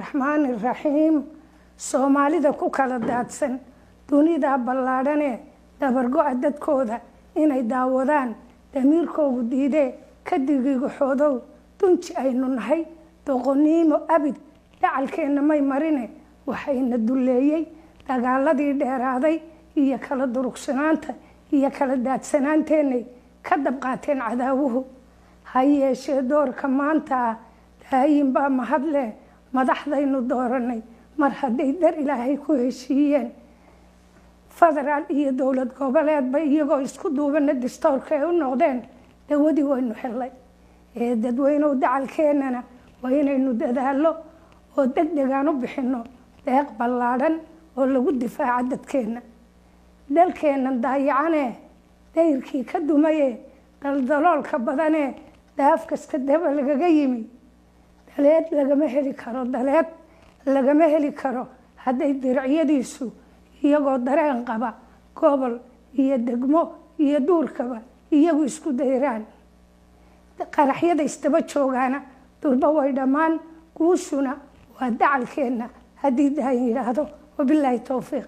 Bismillahirrahmanirrahim. Soomaalida ku kala daadsan dunida ballaadhane dabargo'a dadkooda inay daawadaan damiirkoodu diidee ka digiga xoodow dunji aynu nahay doqoniimo abid dacalkeena may marine waxayna duleeyay dagaaladii dheeraaday iyo kala durugsanaanta iyo kala daadsanaanteenay ka dabqaateen cadaawuhu ha yeeshee doorka maanta daayin baa mahadle madaxdaynu dooranay mar hadday dar ilaahay ku heshiiyeen federaal iyo dowlad goboleedba iyagoo isku duubana dastuurka ay u noqdeen dawadii waynu helay dadweynuhu dacalkeenana waa inaynu dadaalo oo degdegaan u bixino deeq ballaadhan oo lagu difaaca dadkeena dalkeenan daayacane dayrkii ka dumaye daldaloolka badane daaf kasta daba lagaga yimi daleed lagama heli karo hadday diracyadiisu iyagoo dareen qaba gobol iyo degmo iyo duurkaba iyagu isku dayraan qaraxyada istaba joogaana durba way dhammaan guushuna waa dacalkeena haddii daayin yidhaahdo wabilaahi towfiiq